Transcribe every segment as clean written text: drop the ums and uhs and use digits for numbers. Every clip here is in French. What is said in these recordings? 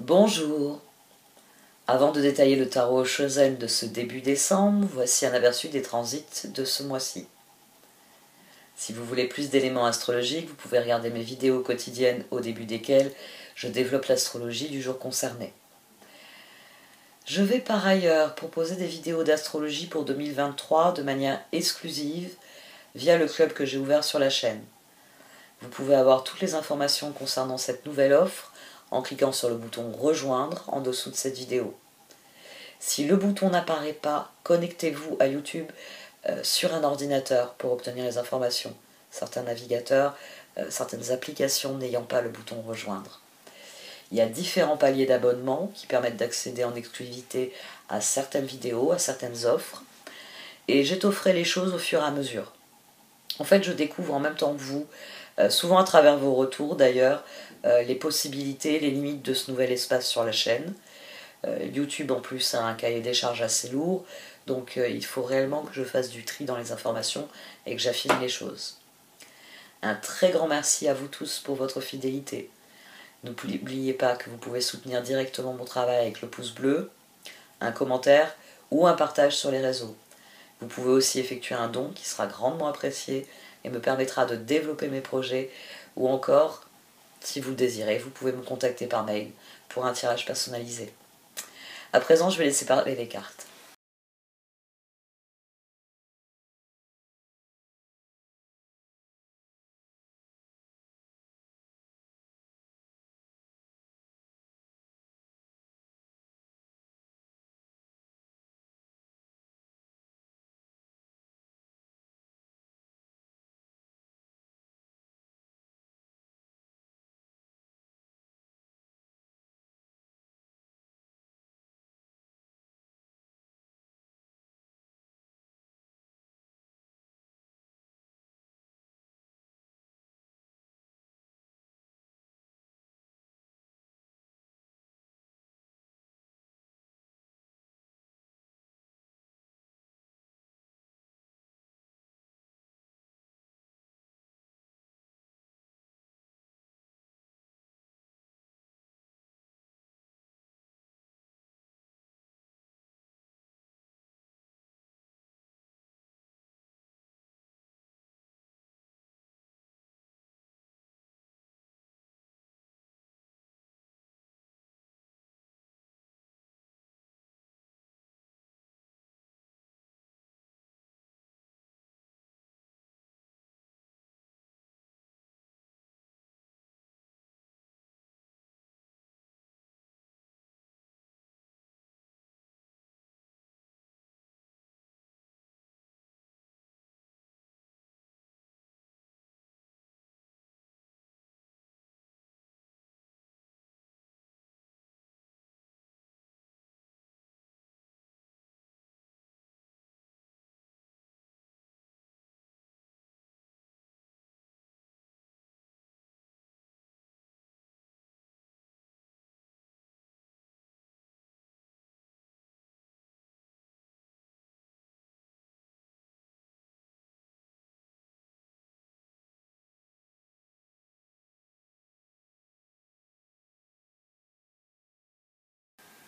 Bonjour. Avant de détailler le tarot Chosen de ce début décembre, voici un aperçu des transits de ce mois-ci. Si vous voulez plus d'éléments astrologiques, vous pouvez regarder mes vidéos quotidiennes au début desquelles je développe l'astrologie du jour concerné. Je vais par ailleurs proposer des vidéos d'astrologie pour 2023 de manière exclusive via le club que j'ai ouvert sur la chaîne. Vous pouvez avoir toutes les informations concernant cette nouvelle offre en cliquant sur le bouton « Rejoindre » en dessous de cette vidéo. Si le bouton n'apparaît pas, connectez-vous à YouTube sur un ordinateur pour obtenir les informations. Certains navigateurs, certaines applications n'ayant pas le bouton « Rejoindre ». Il y a différents paliers d'abonnement qui permettent d'accéder en exclusivité à certaines vidéos, à certaines offres. Et j'étofferai les choses au fur et à mesure. En fait, je découvre en même temps que vous, souvent à travers vos retours d'ailleurs, les possibilités, les limites de ce nouvel espace sur la chaîne. YouTube en plus a un cahier des charges assez lourd, donc il faut réellement que je fasse du tri dans les informations et que j'affine les choses. Un très grand merci à vous tous pour votre fidélité. N'oubliez pas que vous pouvez soutenir directement mon travail avec le pouce bleu, un commentaire ou un partage sur les réseaux. Vous pouvez aussi effectuer un don qui sera grandement apprécié et me permettra de développer mes projets, ou encore, si vous le désirez, vous pouvez me contacter par mail pour un tirage personnalisé. À présent, je vais laisser parler les cartes.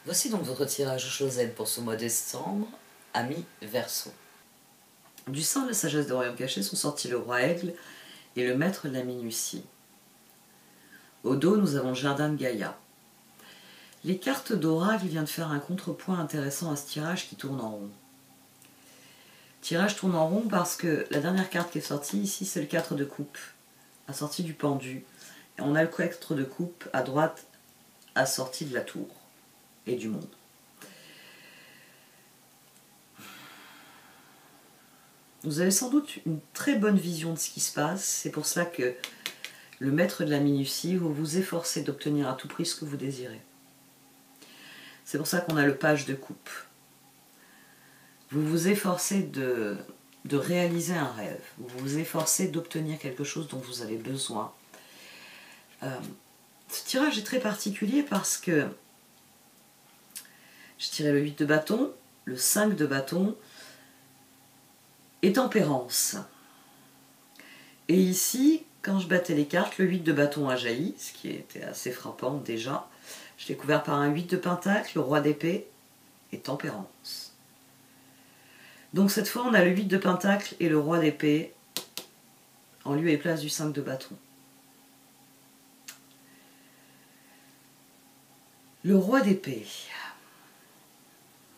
Voici donc votre tirage Chosen pour ce mois de décembre, amis Verseau. Du sein de la sagesse de Royaume Caché sont sortis le roi Aigle et le maître de la minutie. Au dos, nous avons Jardin de Gaïa. Les cartes d'oracle viennent de faire un contrepoint intéressant à ce tirage qui tourne en rond. Le tirage tourne en rond parce que la dernière carte qui est sortie ici, c'est le 4 de coupe, assorti du pendu. Et on a le 4 de coupe à droite, assorti de la tour et du monde. Vous avez sans doute une très bonne vision de ce qui se passe. C'est pour cela que le maître de la minutie, vous vous efforcez d'obtenir à tout prix ce que vous désirez. C'est pour ça qu'on a le page de coupe. Vous vous efforcez de réaliser un rêve. Vous vous efforcez d'obtenir quelque chose dont vous avez besoin. Ce tirage est très particulier parce que je tirais le 8 de bâton, le 5 de bâton et tempérance. Et ici, quand je battais les cartes, le 8 de bâton a jailli, ce qui était assez frappant déjà. Je l'ai couvert par un 8 de pentacle, le roi d'épée et tempérance. Donc cette fois, on a le 8 de pentacle et le roi d'épée en lieu et place du 5 de bâton. Le roi d'épée.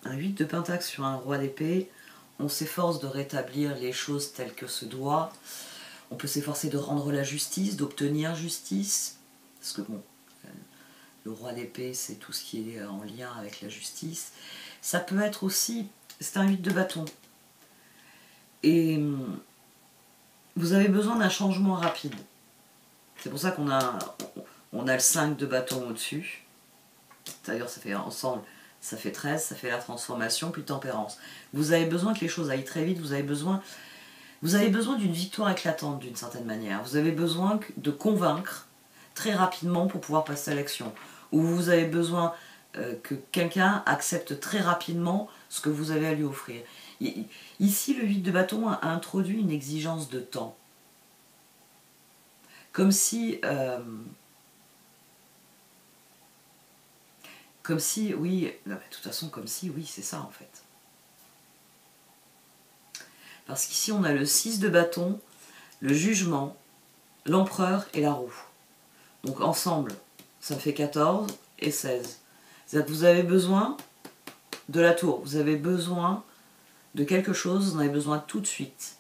Un 8 de pentacle sur un roi d'épée, on s'efforce de rétablir les choses telles que se doit. On peut s'efforcer de rendre la justice, d'obtenir justice. Parce que bon, le roi d'épée, c'est tout ce qui est en lien avec la justice. Ça peut être aussi, c'est un 8 de bâton. Et vous avez besoin d'un changement rapide. C'est pour ça qu'on a, le 5 de bâton au-dessus. D'ailleurs, ça fait ensemble, ça fait 13, ça fait la transformation, puis tempérance. Vous avez besoin que les choses aillent très vite, vous avez besoin d'une victoire éclatante d'une certaine manière. Vous avez besoin de convaincre très rapidement pour pouvoir passer à l'action. Ou vous avez besoin que quelqu'un accepte très rapidement ce que vous avez à lui offrir. Ici, le 8 de bâton a introduit une exigence de temps. Comme si, oui, non, de toute façon, comme si, oui, c'est ça en fait. Parce qu'ici, on a le 6 de bâton, le jugement, l'empereur et la roue. Donc ensemble, ça me fait 14 et 16. C'est-à-dire que vous avez besoin de la tour, vous avez besoin de quelque chose, vous en avez besoin tout de suite.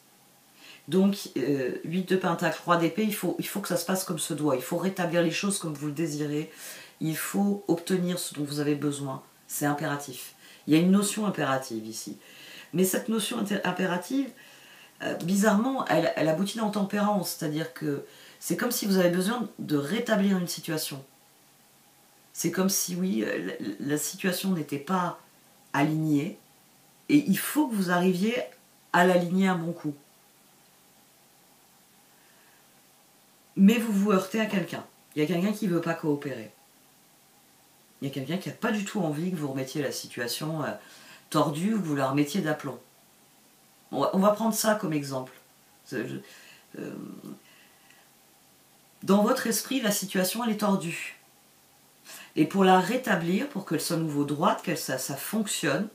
Donc, 8 de pentacle, roi d'épée, il faut que ça se passe comme se doit. Il faut rétablir les choses comme vous le désirez. Il faut obtenir ce dont vous avez besoin. C'est impératif. Il y a une notion impérative ici. Mais cette notion impérative, bizarrement, elle aboutit en tempérance. C'est-à-dire que c'est comme si vous avez besoin de rétablir une situation. C'est comme si, oui, la situation n'était pas alignée. Et il faut que vous arriviez à l'aligner un bon coup. Mais vous vous heurtez à quelqu'un. Il y a quelqu'un qui ne veut pas coopérer. Il y a quelqu'un qui n'a pas du tout envie que vous remettiez la situation tordue ou que vous la remettiez d'aplomb. On va prendre ça comme exemple. Dans votre esprit, la situation, elle est tordue. Et pour la rétablir, pour qu'elle soit à nouveau droite, que ça fonctionne,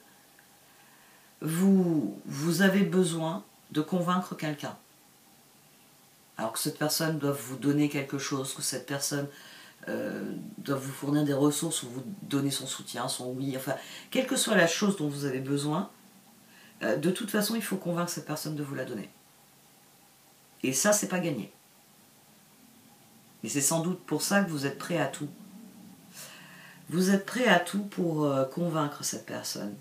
vous avez besoin de convaincre quelqu'un. Alors que cette personne doit vous donner quelque chose, que cette personne doit vous fournir des ressources ou vous donner son soutien, son oui, enfin, quelle que soit la chose dont vous avez besoin, de toute façon, il faut convaincre cette personne de vous la donner. Et ça, c'est pas gagné. Mais c'est sans doute pour ça que vous êtes prêt à tout. Vous êtes prêt à tout pour convaincre cette personne.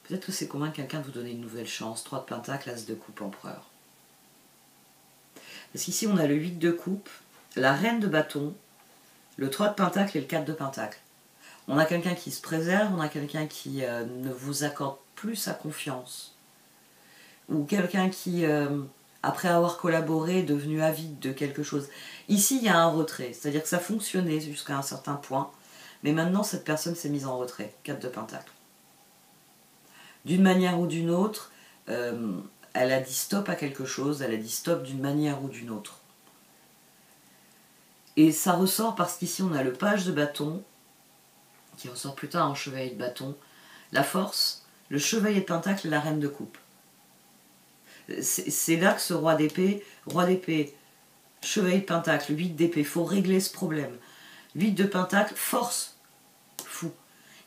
Peut-être que c'est convaincre quelqu'un de vous donner une nouvelle chance. 3 de pentacle, as de coupe, empereur. Parce qu'ici, on a le 8 de coupe, la reine de bâton, le 3 de pentacle et le 4 de pentacle. On a quelqu'un qui se préserve, on a quelqu'un qui ne vous accorde plus sa confiance. Ou quelqu'un qui, après avoir collaboré, est devenu avide de quelque chose. Ici, il y a un retrait, c'est-à-dire que ça fonctionnait jusqu'à un certain point, mais maintenant, cette personne s'est mise en retrait. 4 de pentacle. D'une manière ou d'une autre, elle a dit stop à quelque chose, elle a dit stop d'une manière ou d'une autre. Et ça ressort parce qu'ici on a le page de bâton, qui ressort plus tard en chevalier de bâton, la force, le chevalier de pentacle et la reine de coupe. C'est là que ce roi d'épée, chevalier de pentacle, 8 d'épée, il faut régler ce problème. 8 de pentacle, force, fou.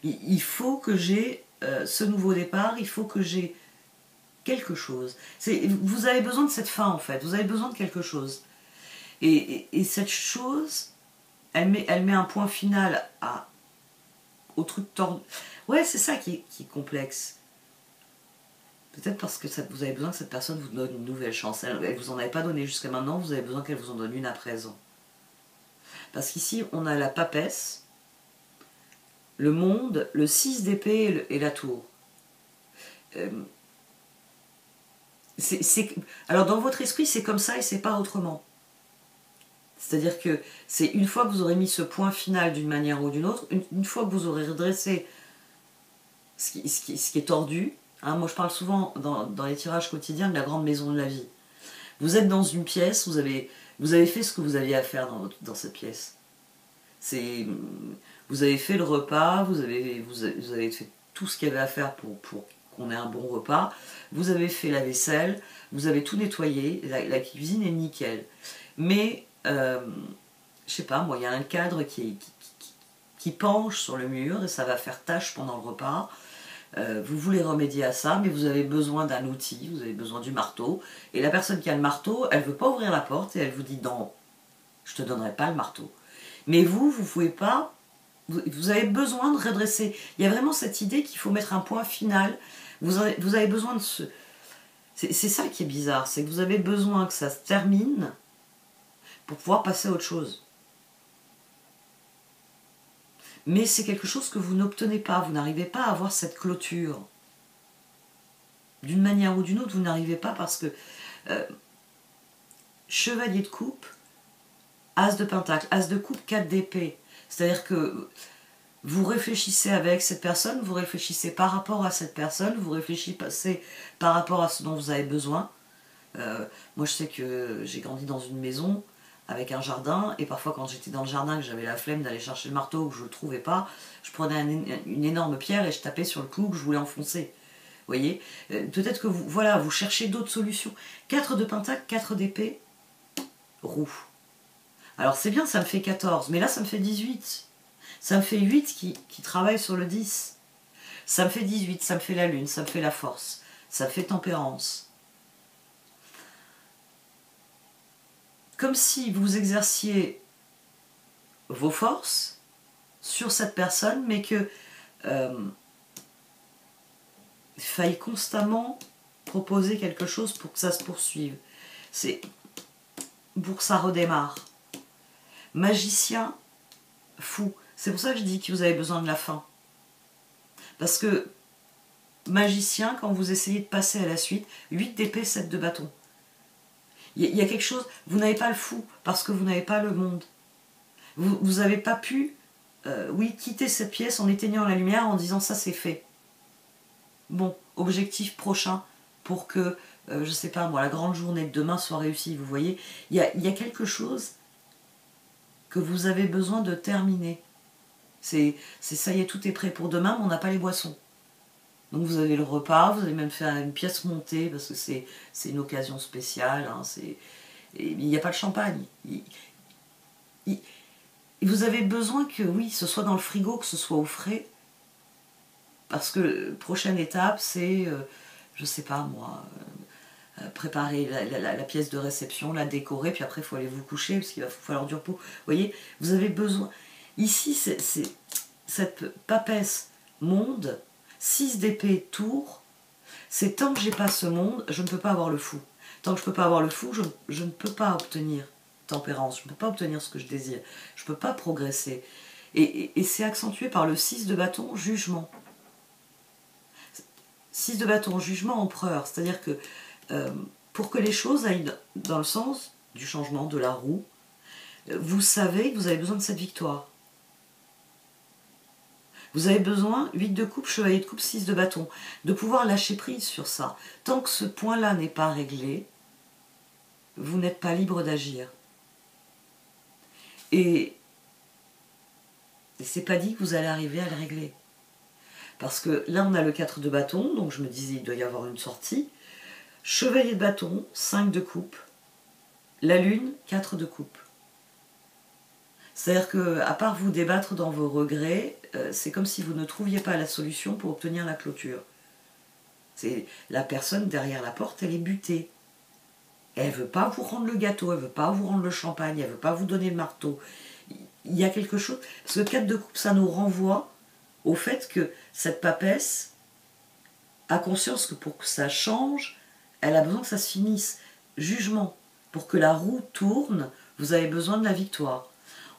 Il faut que j'ai ce nouveau départ, il faut que j'ai quelque chose. Vous avez besoin de cette fin en fait, vous avez besoin de quelque chose. Et cette chose, elle met un point final au truc tordu. Ouais, c'est ça qui est complexe. Peut-être parce que vous avez besoin que cette personne vous donne une nouvelle chance. Elle ne vous en avait pas donné jusqu'à maintenant, vous avez besoin qu'elle vous en donne une à présent. Parce qu'ici, on a la papesse, le monde, le 6 d'épée et la tour. Alors dans votre esprit, c'est comme ça et c'est pas autrement. C'est-à-dire que c'est une fois que vous aurez mis ce point final d'une manière ou d'une autre, une fois que vous aurez redressé ce qui est tordu, hein, moi je parle souvent dans les tirages quotidiens de la grande maison de la vie. Vous êtes dans une pièce, vous avez Vous avez fait ce que vous aviez à faire dans cette pièce. Vous avez fait le repas, vous avez fait tout ce qu'il y avait à faire pour qu'on ait un bon repas. Vous avez fait la vaisselle, vous avez tout nettoyé, la cuisine est nickel. Mais, je sais pas, moi, il y a un cadre qui penche sur le mur et ça va faire tâche pendant le repas. Vous voulez remédier à ça, mais vous avez besoin d'un outil, vous avez besoin du marteau. Et la personne qui a le marteau, elle ne veut pas ouvrir la porte et elle vous dit non, je ne te donnerai pas le marteau. Mais vous ne pouvez pas, vous avez besoin de redresser. Il y a vraiment cette idée qu'il faut mettre un point final. Vous avez besoin de ce... C'est ça qui est bizarre, c'est que vous avez besoin que ça se termine pour pouvoir passer à autre chose. Mais c'est quelque chose que vous n'obtenez pas, vous n'arrivez pas à avoir cette clôture. D'une manière ou d'une autre, vous n'arrivez pas parce que chevalier de coupe, as de pentacle, as de coupe, 4 d'épée. C'est-à-dire que vous réfléchissez avec cette personne, vous réfléchissez par rapport à cette personne, vous réfléchissez par rapport à ce dont vous avez besoin. Moi je sais que j'ai grandi dans une maison avec un jardin, et parfois quand j'étais dans le jardin, que j'avais la flemme d'aller chercher le marteau, que je ne le trouvais pas, je prenais une énorme pierre et je tapais sur le clou que je voulais enfoncer. Vous voyez, peut-être que vous cherchez d'autres solutions. 4 de pentacle, 4 d'épée, roue. Alors c'est bien, ça me fait 14, mais là ça me fait 18. Ça me fait 8 qui travaille sur le 10. Ça me fait 18, ça me fait la lune, ça me fait la force, ça me fait tempérance. Comme si vous exerciez vos forces sur cette personne, mais que il faille constamment proposer quelque chose pour que ça se poursuive. C'est pour que ça redémarre. Magicien, fou. C'est pour ça que je dis que vous avez besoin de la fin. Parce que magicien, quand vous essayez de passer à la suite, 8 d'épée, 7 de bâton. Il y a quelque chose, vous n'avez pas le fou, parce que vous n'avez pas le monde. Vous n'avez pas pu, quitter cette pièce en éteignant la lumière, en disant ça c'est fait. Bon, objectif prochain, pour que, je sais pas moi, la grande journée de demain soit réussie, vous voyez. Il y a quelque chose que vous avez besoin de terminer. C'est ça y est, tout est prêt pour demain, mais on n'a pas les boissons. Donc vous avez le repas, vous avez même fait une pièce montée, parce que c'est une occasion spéciale, hein, il n'y a pas de champagne. Vous avez besoin que, oui, ce soit dans le frigo, que ce soit au frais, parce que prochaine étape, c'est, je sais pas moi, préparer la pièce de réception, la décorer, puis après il faut aller vous coucher, parce qu'il va falloir du repos. Vous voyez, vous avez besoin... Ici, cette papesse monde, 6 d'épée tour, c'est tant que j'ai pas ce monde, je ne peux pas avoir le fou. Tant que je ne peux pas avoir le fou, je ne peux pas obtenir tempérance, je ne peux pas obtenir ce que je désire, je ne peux pas progresser. Et c'est accentué par le 6 de bâton, jugement. 6 de bâton, jugement, empereur, c'est-à-dire que pour que les choses aillent dans le sens du changement, de la roue, vous savez que vous avez besoin de cette victoire. Vous avez besoin, 8 de coupe, chevalier de coupe, 6 de bâton, de pouvoir lâcher prise sur ça. Tant que ce point-là n'est pas réglé, vous n'êtes pas libre d'agir. Et c'est pas dit que vous allez arriver à le régler. Parce que là, on a le 4 de bâton, donc je me disais, il doit y avoir une sortie. Chevalier de bâton, 5 de coupe. La lune, 4 de coupe. C'est-à-dire qu'à part vous débattre dans vos regrets, c'est comme si vous ne trouviez pas la solution pour obtenir la clôture. La personne derrière la porte, elle est butée. Elle ne veut pas vous rendre le gâteau, elle ne veut pas vous rendre le champagne, elle ne veut pas vous donner le marteau. Il y a quelque chose... Parce que 4 de coupe, ça nous renvoie au fait que cette papesse a conscience que pour que ça change, elle a besoin que ça se finisse. Jugement. Pour que la roue tourne, vous avez besoin de la victoire.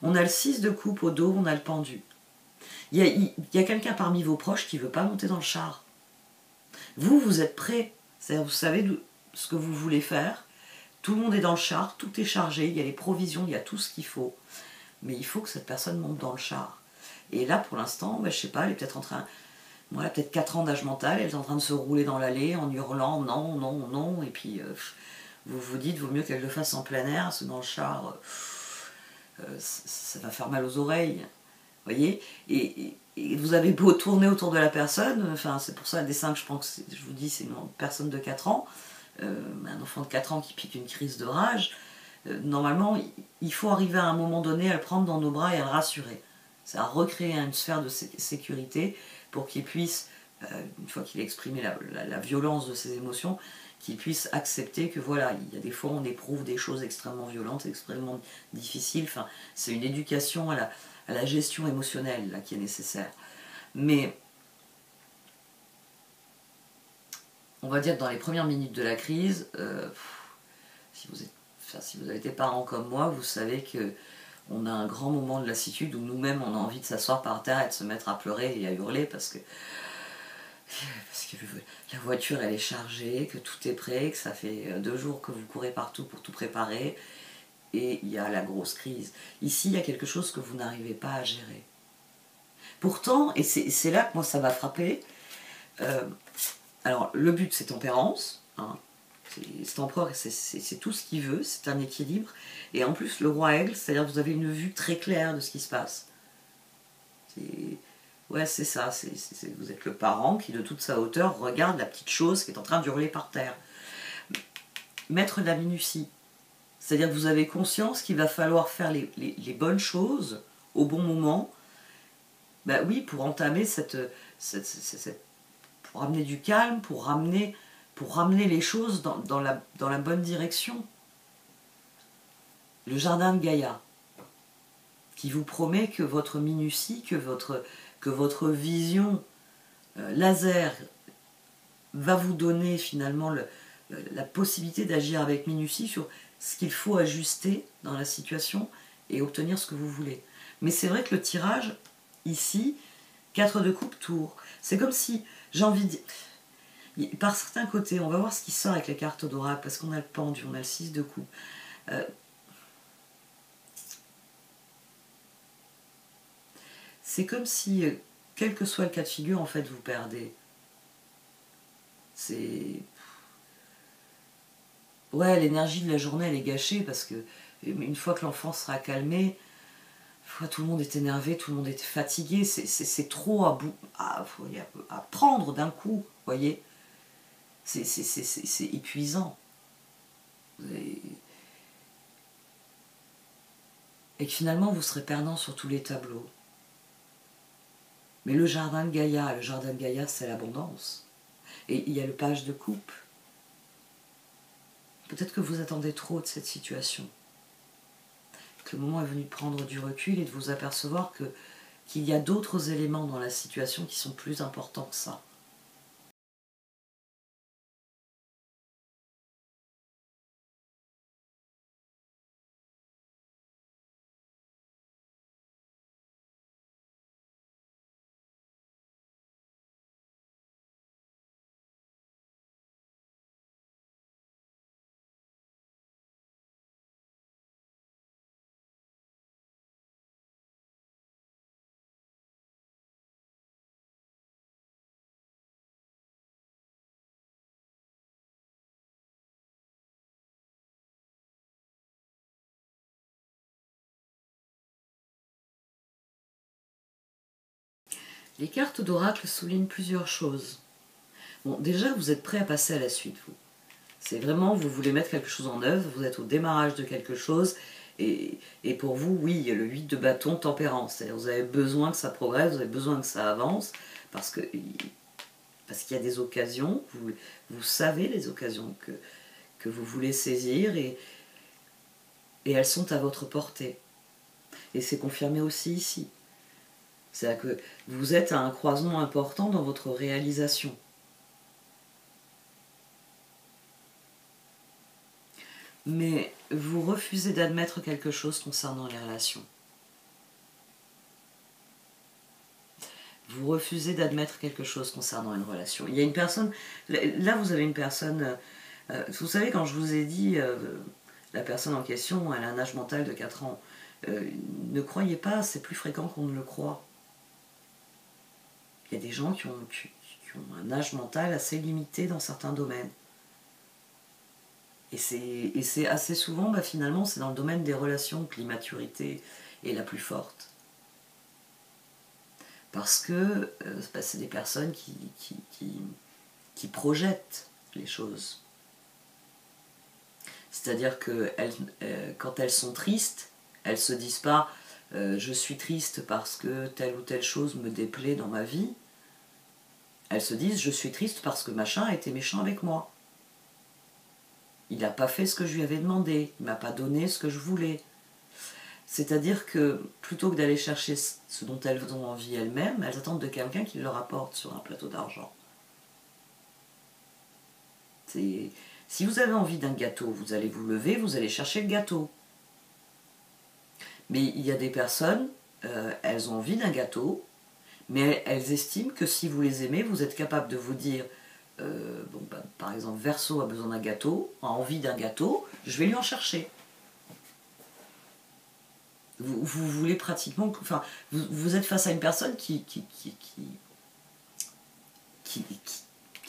On a le 6 de coupe au dos, on a le pendu. Il y a quelqu'un parmi vos proches qui ne veut pas monter dans le char. Vous êtes prêt. C'est-à-dire, vous savez ce que vous voulez faire. Tout le monde est dans le char, tout est chargé, il y a les provisions, il y a tout ce qu'il faut. Mais il faut que cette personne monte dans le char. Et là, pour l'instant, je ne sais pas, elle est peut-être en train... Bon, elle a peut-être 4 ans d'âge mental, elle est en train de se rouler dans l'allée en hurlant « non, non, non ». Et puis, vous vous dites, vaut mieux qu'elle le fasse en plein air, parce que dans le char, ça va faire mal aux oreilles. Voyez, et vous avez beau tourner autour de la personne, enfin c'est pour ça un dessin que je pense que je vous dis c'est une personne de 4 ans, un enfant de 4 ans qui pique une crise de rage, normalement il faut arriver à un moment donné à le prendre dans nos bras et à le rassurer. C'est à recréer une sphère de sécurité pour qu'il puisse, une fois qu'il a exprimé la violence de ses émotions, qu'il puisse accepter que voilà, il y a des fois on éprouve des choses extrêmement violentes, extrêmement difficiles, enfin c'est une éducation à la gestion émotionnelle là, qui est nécessaire. Mais on va dire que dans les premières minutes de la crise, si vous avez été parents comme moi, vous savez que on a un grand moment de lassitude où nous-mêmes on a envie de s'asseoir par terre et de se mettre à pleurer et à hurler parce que la voiture elle est chargée, que tout est prêt, que ça fait 2 jours que vous courez partout pour tout préparer et il y a la grosse crise. Ici il y a quelque chose que vous n'arrivez pas à gérer. Pourtant, et c'est là que moi ça m'a frappé, alors le but c'est tempérance, hein, cet empereur c'est tout ce qu'il veut, c'est un équilibre, et en plus le roi aigle, c'est-à-dire que vous avez une vue très claire de ce qui se passe. Ouais, c'est ça, vous êtes le parent qui de toute sa hauteur regarde la petite chose qui est en train de hurler par terre. Mettre de la minutie, c'est-à-dire que vous avez conscience qu'il va falloir faire les bonnes choses au bon moment, ben oui, pour entamer pour ramener du calme, pour ramener les choses dans la bonne direction. Le jardin de Gaïa, qui vous promet que votre minutie, que votre vision laser va vous donner finalement la possibilité d'agir avec minutie sur ce qu'il faut ajuster dans la situation et obtenir ce que vous voulez. Mais c'est vrai que le tirage, ici, 4 de coupe tour, c'est comme si, j'ai envie de dire, par certains côtés, on va voir ce qui sort avec les cartes d'oracle, parce qu'on a le pendu, on a le 6 de coupe. C'est comme si, quel que soit le cas de figure, en fait, vous perdez. C'est... Ouais, l'énergie de la journée, elle est gâchée, parce que une fois que l'enfant sera calmé, tout le monde est énervé, tout le monde est fatigué, c'est trop à prendre d'un coup, vous voyez. C'est épuisant. Et que finalement, vous serez perdant sur tous les tableaux. Mais le jardin de Gaïa, c'est l'abondance. Et il y a le page de coupe. Peut-être que vous attendez trop de cette situation. Que le moment est venu de prendre du recul et de vous apercevoir qu'il y a d'autres éléments dans la situation qui sont plus importants que ça. Les cartes d'oracle soulignent plusieurs choses. Bon, déjà, vous êtes prêt à passer à la suite, vous. C'est vraiment, vous voulez mettre quelque chose en œuvre, vous êtes au démarrage de quelque chose, et pour vous, oui, il y a le 8 de bâton, tempérance. C'est-à-dire vous avez besoin que ça progresse, vous avez besoin que ça avance, parce qu'il y a des occasions, vous savez les occasions que vous voulez saisir, et elles sont à votre portée. Et c'est confirmé aussi ici. C'est-à-dire que vous êtes à un croisement important dans votre réalisation. Mais vous refusez d'admettre quelque chose concernant les relations. Vous refusez d'admettre quelque chose concernant une relation. Il y a une personne, là vous avez une personne, vous savez quand je vous ai dit, la personne en question, elle a un âge mental de 4 ans, ne croyez pas, c'est plus fréquent qu'on ne le croit. Il y a des gens qui ont un âge mental assez limité dans certains domaines. Et c'est assez souvent, bah, finalement, c'est dans le domaine des relations que l'immaturité est la plus forte. Parce que bah, c'est des personnes qui projettent les choses. C'est-à-dire que quand elles sont tristes, elles ne se disent pas je suis triste parce que telle ou telle chose me déplaît dans ma vie. Elles se disent je suis triste parce que machin a été méchant avec moi. Il n'a pas fait ce que je lui avais demandé, il ne m'a pas donné ce que je voulais. C'est-à-dire que plutôt que d'aller chercher ce dont elles ont envie elles-mêmes, elles attendent de quelqu'un qui leur apporte sur un plateau d'argent. Si vous avez envie d'un gâteau, vous allez vous lever, vous allez chercher le gâteau. Mais il y a des personnes, elles ont envie d'un gâteau, mais elles estiment que si vous les aimez, vous êtes capable de vous dire, par exemple, Verseau a besoin d'un gâteau, a envie d'un gâteau, je vais lui en chercher. Vous voulez pratiquement, enfin, vous êtes face à une personne qui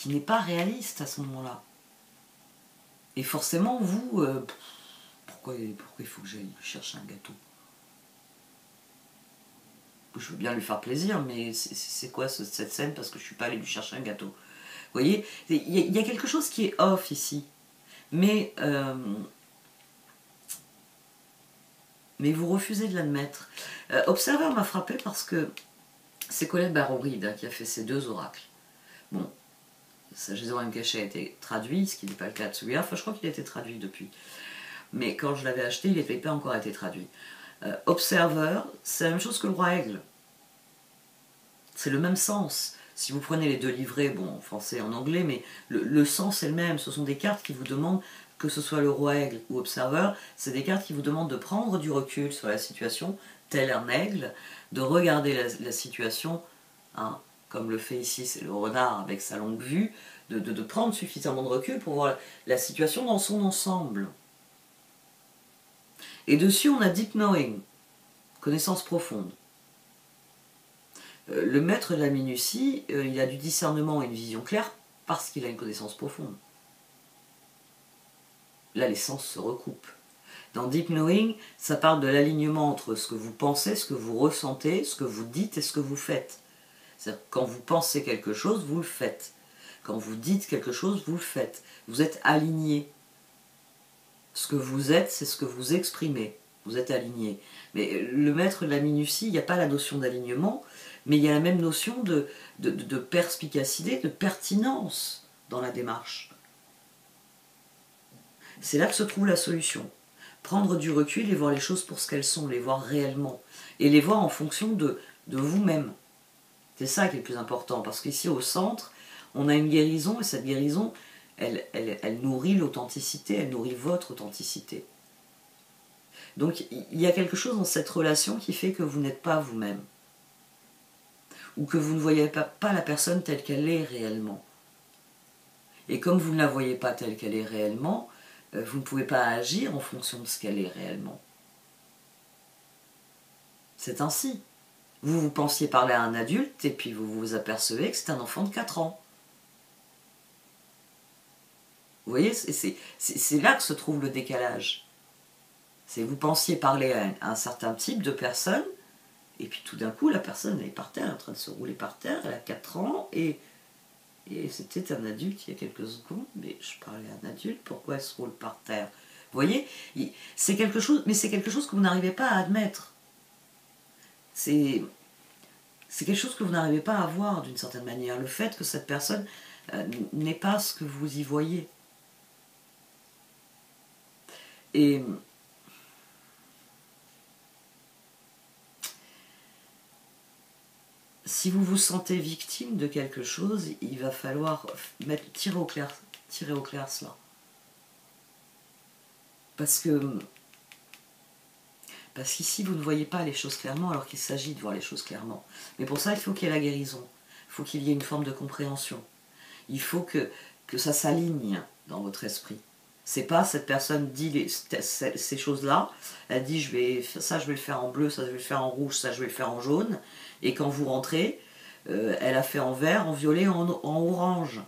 n'est pas réaliste à ce moment-là. Et forcément, vous, pourquoi il faut que j'aille chercher un gâteau? Je veux bien lui faire plaisir, mais c'est quoi cette scène parce que je suis pas allée lui chercher un gâteau? Vous voyez, il y a quelque chose qui est off ici. Mais vous refusez de l'admettre. Observer m'a frappé parce que c'est Colette Baron-Ride qui a fait ces deux oracles. Bon, Sagesse M. Cachet a été traduit, ce qui n'est pas le cas de celui-là. Enfin, je crois qu'il a été traduit depuis. Mais quand je l'avais acheté, il n'avait pas encore été traduit. Observer, c'est la même chose que le roi aigle. C'est le même sens. Si vous prenez les deux livrets, bon, en français et en anglais, mais le sens est le même. Ce sont des cartes qui vous demandent, que ce soit le roi aigle ou Observer, c'est des cartes qui vous demandent de prendre du recul sur la situation, tel un aigle, de regarder la situation, hein, comme le fait ici, c'est le renard avec sa longue vue, de prendre suffisamment de recul pour voir la situation dans son ensemble. Et dessus, on a Deep Knowing, connaissance profonde. Le maître de la minutie, il a du discernement et une vision claire parce qu'il a une connaissance profonde. Là, les sens se recoupent. Dans Deep Knowing, ça parle de l'alignement entre ce que vous pensez, ce que vous ressentez, ce que vous dites et ce que vous faites. C'est-à-dire quand vous pensez quelque chose, vous le faites. Quand vous dites quelque chose, vous le faites. Vous êtes aligné. Ce que vous êtes, c'est ce que vous exprimez. Vous êtes aligné. Mais le maître de la minutie, il n'y a pas la notion d'alignement, mais il y a la même notion de perspicacité, de pertinence dans la démarche. C'est là que se trouve la solution. Prendre du recul et voir les choses pour ce qu'elles sont, les voir réellement. Et les voir en fonction de vous-même. C'est ça qui est le plus important, parce qu'ici au centre, on a une guérison, et cette guérison, elle nourrit l'authenticité, elle nourrit votre authenticité. Donc il y a quelque chose dans cette relation qui fait que vous n'êtes pas vous-même. Ou que vous ne voyez pas la personne telle qu'elle est réellement. Et comme vous ne la voyez pas telle qu'elle est réellement, vous ne pouvez pas agir en fonction de ce qu'elle est réellement. C'est ainsi. Vous pensiez parler à un adulte et puis vous vous apercevez que c'est un enfant de 4 ans. Vous voyez, c'est là que se trouve le décalage. C'est vous pensiez parler à un certain type de personne, et puis tout d'un coup, la personne elle est par terre, en train de se rouler par terre, elle a 4 ans, et c'était un adulte il y a quelques secondes, mais je parlais à un adulte, pourquoi elle se roule par terre? Vous voyez, c'est quelque chose, mais c'est quelque chose que vous n'arrivez pas à admettre. C'est quelque chose que vous n'arrivez pas à voir d'une certaine manière, le fait que cette personne n'est pas ce que vous y voyez. Et si vous vous sentez victime de quelque chose, il va falloir tirer au clair cela. Parce qu'ici, vous ne voyez pas les choses clairement, alors qu'il s'agit de voir les choses clairement. Mais pour ça, il faut qu'il y ait la guérison. Il faut qu'il y ait une forme de compréhension. Il faut que ça s'aligne dans votre esprit. C'est pas cette personne dit ces choses-là, elle dit ça je vais le faire en bleu, ça je vais le faire en rouge, ça je vais le faire en jaune, et quand vous rentrez, elle a fait en vert, en violet, en orange.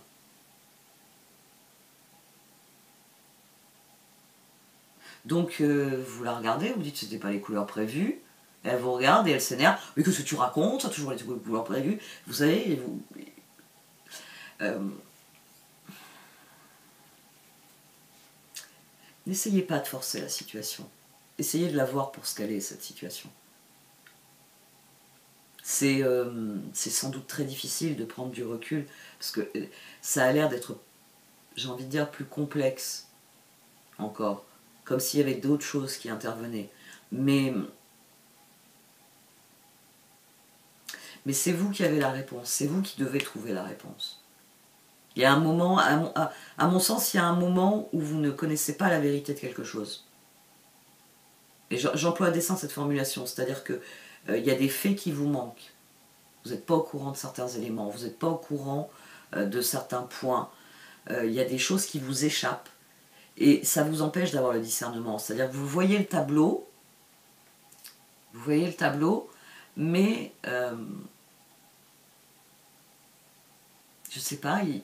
Donc vous la regardez, vous dites c'était pas les couleurs prévues, et elle vous regarde et elle s'énerve. Mais qu'est-ce que tu racontes? Ça a toujours été les couleurs prévues. Vous savez, et vous... n'essayez pas de forcer la situation. Essayez de la voir pour ce qu'elle est, cette situation. C'est sans doute très difficile de prendre du recul, parce que ça a l'air d'être, j'ai envie de dire, plus complexe encore, comme s'il y avait d'autres choses qui intervenaient. Mais c'est vous qui avez la réponse, c'est vous qui devez trouver la réponse. Il y a un moment, à mon sens, il y a un moment où vous ne connaissez pas la vérité de quelque chose. Et j'emploie à dessein cette formulation, c'est-à-dire que il y a des faits qui vous manquent. Vous n'êtes pas au courant de certains éléments, vous n'êtes pas au courant de certains points. Il y a des choses qui vous échappent. Et ça vous empêche d'avoir le discernement. C'est-à-dire que vous voyez le tableau, mais je ne sais pas, il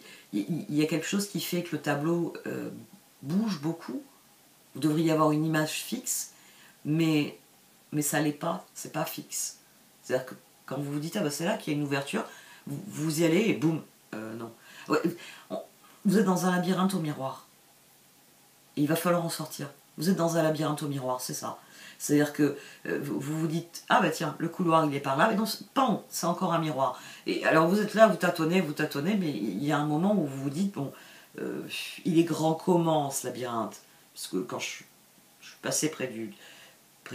y a quelque chose qui fait que le tableau bouge beaucoup. Vous devriez avoir une image fixe, mais ça l'est pas, c'est pas fixe. C'est-à-dire que quand vous vous dites, ah ben c'est là qu'il y a une ouverture, vous y allez et boum, non. Ouais, vous êtes dans un labyrinthe au miroir. Et il va falloir en sortir. Vous êtes dans un labyrinthe au miroir, c'est ça. C'est-à-dire que vous vous dites, ah bah tiens, le couloir il est par là, mais non, c'est encore un miroir. Et alors vous êtes là, vous tâtonnez, mais il y a un moment où vous vous dites, bon, il est grand comment ce labyrinthe? Parce que quand je suis passé près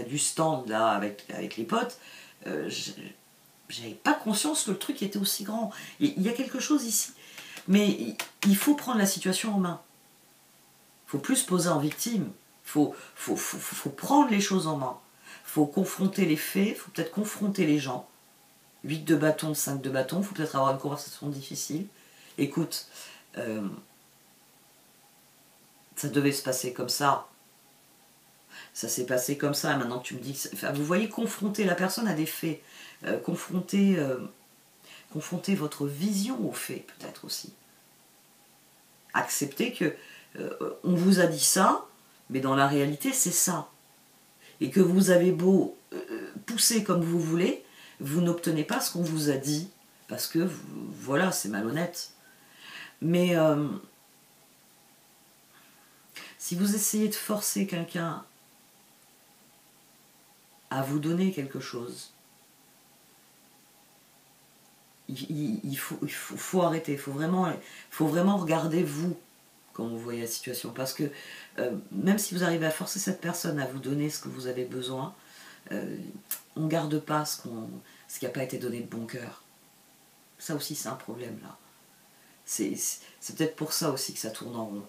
du stand là avec les potes, j'avais pas conscience que le truc était aussi grand. Il y a quelque chose ici. Mais il faut prendre la situation en main. Il faut plus se poser en victime. Il faut prendre les choses en main. Il faut confronter les faits, il faut peut-être confronter les gens. 8 de bâton, 5 de bâton, il faut peut-être avoir une conversation difficile. Écoute, ça devait se passer comme ça. Ça s'est passé comme ça, maintenant que tu me dis que... Enfin, vous voyez, confronter la personne à des faits. Confronter votre vision aux faits, peut-être aussi. Accepter que on vous a dit ça, mais dans la réalité, c'est ça. Et que vous avez beau pousser comme vous voulez, vous n'obtenez pas ce qu'on vous a dit, parce que, voilà, c'est malhonnête. Mais si vous essayez de forcer quelqu'un à vous donner quelque chose, il faut arrêter, il faut vraiment regarder vous quand vous voyez la situation, parce que même si vous arrivez à forcer cette personne à vous donner ce que vous avez besoin, on ne garde pas ce qui n'a pas été donné de bon cœur. Ça aussi c'est un problème là. C'est peut-être pour ça aussi que ça tourne en rond.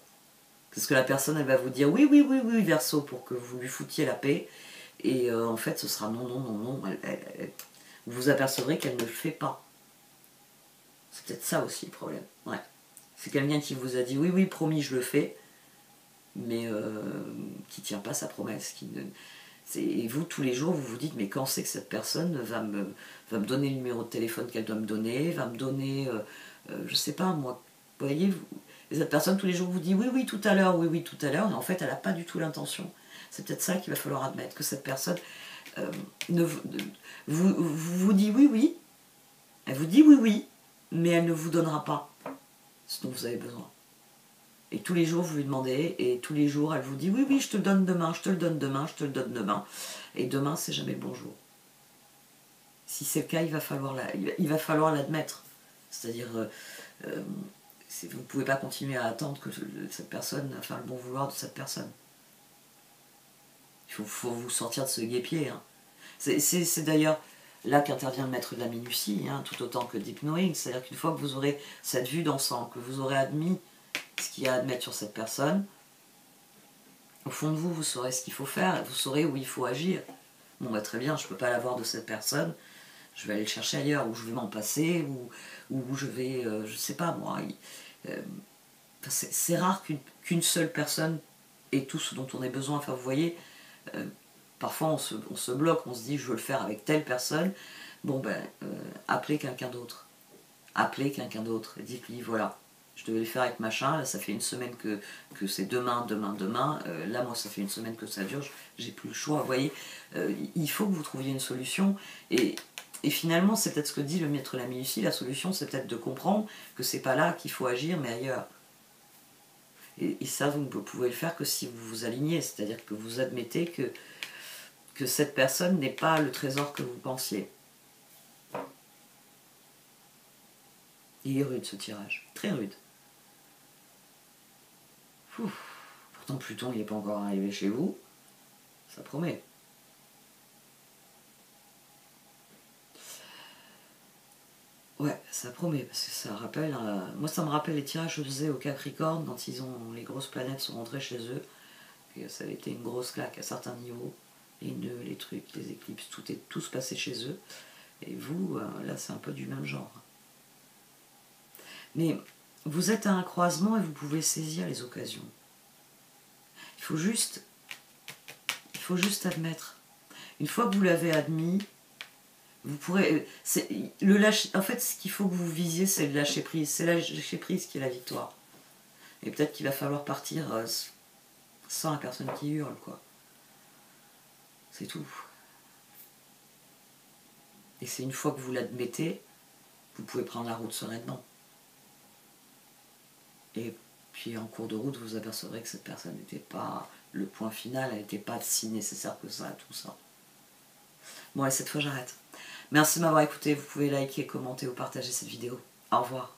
Parce que la personne elle va vous dire oui, Verseau, pour que vous lui foutiez la paix, et en fait ce sera non, vous vous apercevrez qu'elle ne le fait pas. C'est peut-être ça aussi le problème. Ouais. C'est quelqu'un qui vous a dit oui, promis, je le fais, mais qui ne tient pas sa promesse. Et vous, tous les jours, vous vous dites, mais quand c'est que cette personne va me donner le numéro de téléphone qu'elle doit me donner, va me donner, je sais pas moi, vous voyez, cette personne tous les jours vous dit oui, tout à l'heure, oui, tout à l'heure, mais en fait, elle n'a pas du tout l'intention. C'est peut-être ça qu'il va falloir admettre, que cette personne vous dit oui, elle vous dit oui, mais elle ne vous donnera pas ce dont vous avez besoin. Et tous les jours, vous lui demandez, et tous les jours, elle vous dit oui, je te le donne demain, je te le donne demain, je te le donne demain. Et demain, c'est jamais le bonjour. Si c'est le cas, il va falloir l'admettre. C'est-à-dire, vous ne pouvez pas continuer à attendre que cette personne, enfin le bon vouloir de cette personne. Il faut vous sortir de ce guêpier. Hein. C'est d'ailleurs là qu'intervient le maître de la minutie, hein, tout autant que Deep Knowing. C'est-à-dire qu'une fois que vous aurez cette vue d'ensemble, que vous aurez admis ce qu'il y a à admettre sur cette personne, au fond de vous, vous saurez ce qu'il faut faire, vous saurez où il faut agir. Bon, bah, très bien, je ne peux pas l'avoir de cette personne, je vais aller le chercher ailleurs, ou je vais m'en passer, ou je vais, je ne sais pas moi. C'est rare qu'une seule personne ait tout ce dont on a besoin. Enfin, vous voyez, parfois on se bloque, on se dit je veux le faire avec telle personne. Bon, ben, appelez quelqu'un d'autre. Appelez quelqu'un d'autre et dites-lui voilà, je devais le faire avec machin, là ça fait une semaine que c'est demain, là moi ça fait une semaine que ça dure, j'ai plus le choix, vous voyez, il faut que vous trouviez une solution, et finalement c'est peut-être ce que dit le maître Lamy ici, la solution c'est peut-être de comprendre que c'est pas là qu'il faut agir, mais ailleurs. Et ça vous ne pouvez le faire que si vous vous alignez, c'est-à-dire que vous admettez que cette personne n'est pas le trésor que vous pensiez. Il est rude ce tirage, très rude. Pourtant Pluton il n'est pas encore arrivé chez vous, ça promet. Ouais, ça promet, parce que ça rappelle... moi ça me rappelle les tirages que je faisais au Capricorne quand les grosses planètes sont rentrées chez eux. Et ça a été une grosse claque à certains niveaux. Les nœuds, les trucs, les éclipses, tout se passait chez eux. Et vous, là c'est un peu du même genre. Mais vous êtes à un croisement et vous pouvez saisir les occasions. Il faut juste admettre. Une fois que vous l'avez admis, vous pourrez... en fait, ce qu'il faut que vous visiez, c'est le lâcher prise. C'est le lâcher prise qui est la victoire. Et peut-être qu'il va falloir partir sans la personne qui hurle, quoi. C'est tout. Et c'est une fois que vous l'admettez, vous pouvez prendre la route sereinement. Et puis en cours de route, vous apercevrez que cette personne n'était pas le point final, elle n'était pas si nécessaire que ça, tout ça. Bon, et cette fois j'arrête. Merci de m'avoir écouté, vous pouvez liker, commenter ou partager cette vidéo. Au revoir.